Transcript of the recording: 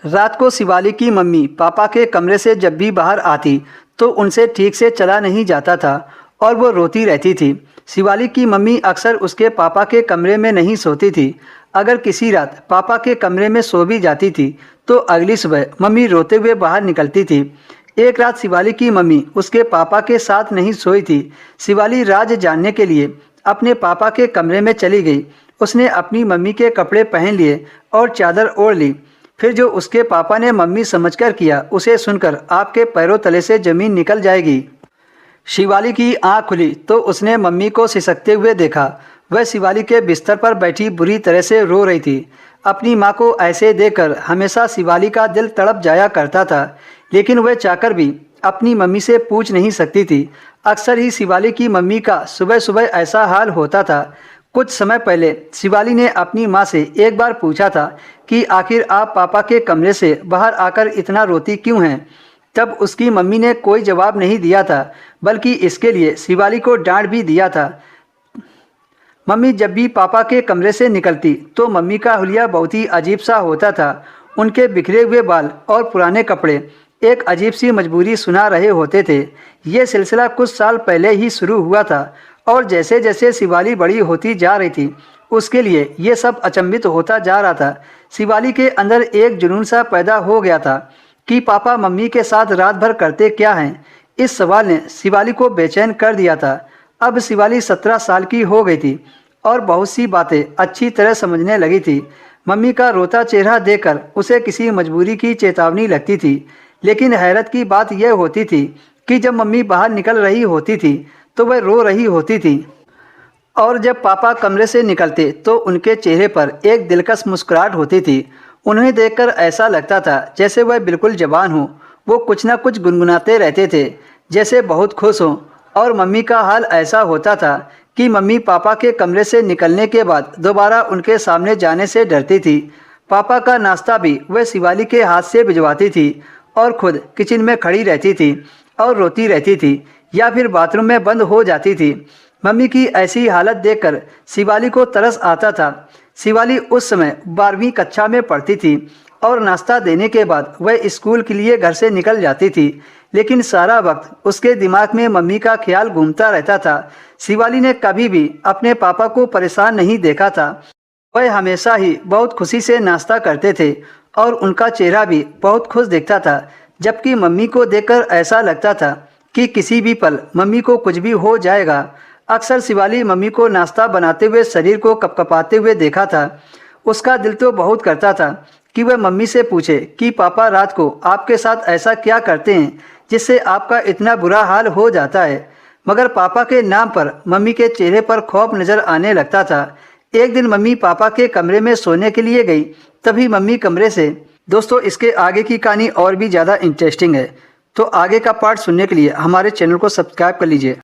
रात को शिवाली की मम्मी पापा के कमरे से जब भी बाहर आती तो उनसे ठीक से चला नहीं जाता था और वो रोती रहती थी। शिवाली की मम्मी अक्सर उसके पापा के कमरे में नहीं सोती थी। अगर किसी रात पापा के कमरे में सो भी जाती थी तो अगली सुबह मम्मी रोते हुए बाहर निकलती थी। एक रात शिवाली की मम्मी उसके पापा के साथ नहीं सोई थी। शिवाली राज जानने के लिए अपने पापा के कमरे में चली गई। उसने अपनी मम्मी के कपड़े पहन लिए और चादर ओढ़ ली। फिर जो उसके पापा ने मम्मी समझकर किया उसे सुनकर आपके पैरों तले से जमीन निकल जाएगी। शिवाली की आंख खुली तो उसने मम्मी को सिसकते हुए देखा। वह शिवाली के बिस्तर पर बैठी बुरी तरह से रो रही थी। अपनी माँ को ऐसे देखकर हमेशा शिवाली का दिल तड़प जाया करता था, लेकिन वह चाहकर भी अपनी मम्मी से पूछ नहीं सकती थी। अक्सर ही शिवाली की मम्मी का सुबह सुबह ऐसा हाल होता था। कुछ समय पहले शिवाली ने अपनी माँ से एक बार पूछा था कि आखिर आप पापा के कमरे से बाहर आकर इतना रोती क्यों हैं। तब उसकी मम्मी ने कोई जवाब नहीं दिया था, बल्कि इसके लिए शिवाली को डांट भी दिया था। मम्मी जब भी पापा के कमरे से निकलती तो मम्मी का हुलिया बहुत ही अजीब सा होता था। उनके बिखरे हुए बाल और पुराने कपड़े एक अजीब सी मजबूरी सुना रहे होते थे। ये सिलसिला कुछ साल पहले ही शुरू हुआ था और जैसे जैसे शिवाली बड़ी होती जा रही थी उसके लिए ये सब अचंभित होता जा रहा था। शिवाली के अंदर एक जुनून सा पैदा हो गया था कि पापा मम्मी के साथ रात भर करते क्या हैं। इस सवाल ने शिवाली को बेचैन कर दिया था। अब शिवाली 17 साल की हो गई थी और बहुत सी बातें अच्छी तरह समझने लगी थी। मम्मी का रोता चेहरा देखकर उसे किसी मजबूरी की चेतावनी लगती थी, लेकिन हैरत की बात यह होती थी कि जब मम्मी बाहर निकल रही होती थी तो वह रो रही होती थी और जब पापा कमरे से निकलते तो उनके चेहरे पर एक दिलकश मुस्कुराहट होती थी। उन्हें देखकर ऐसा लगता था जैसे वह बिल्कुल जवान हो। वो कुछ ना कुछ गुनगुनाते रहते थे, जैसे बहुत खुश हों। और मम्मी का हाल ऐसा होता था कि मम्मी पापा के कमरे से निकलने के बाद दोबारा उनके सामने जाने से डरती थी। पापा का नाश्ता भी वह शिवाली के हाथ से भिजवाती थी और खुद किचन में खड़ी रहती थी और रोती रहती थी या फिर बाथरूम में बंद हो जाती थी। मम्मी की ऐसी हालत देखकर शिवाली को तरस आता था। शिवाली उस समय 12वीं कक्षा में पढ़ती थी और नाश्ता देने के बाद वह स्कूल के लिए घर से निकल जाती थी, लेकिन सारा वक्त उसके दिमाग में मम्मी का ख्याल घूमता रहता था। शिवाली ने कभी भी अपने पापा को परेशान नहीं देखा था। वह हमेशा ही बहुत खुशी से नाश्ता करते थे और उनका चेहरा भी बहुत खुश दिखता था, जबकि मम्मी को देखकर ऐसा लगता था कि किसी भी पल मम्मी को कुछ भी हो जाएगा। अक्सर शिवाली मम्मी को नाश्ता बनाते हुए शरीर को कपकपाते हुए देखा था। उसका दिल तो बहुत करता था कि वह मम्मी से पूछे कि पापा रात को आपके साथ ऐसा क्या करते हैं जिससे आपका इतना बुरा हाल हो जाता है। मगर पापा के नाम पर मम्मी के चेहरे पर खौफ नजर आने लगता था। एक दिन मम्मी पापा के कमरे में सोने के लिए गई, तभी मम्मी कमरे से। दोस्तों, इसके आगे की कहानी और भी ज़्यादा इंटरेस्टिंग है, तो आगे का पार्ट सुनने के लिए हमारे चैनल को सब्सक्राइब कर लीजिए।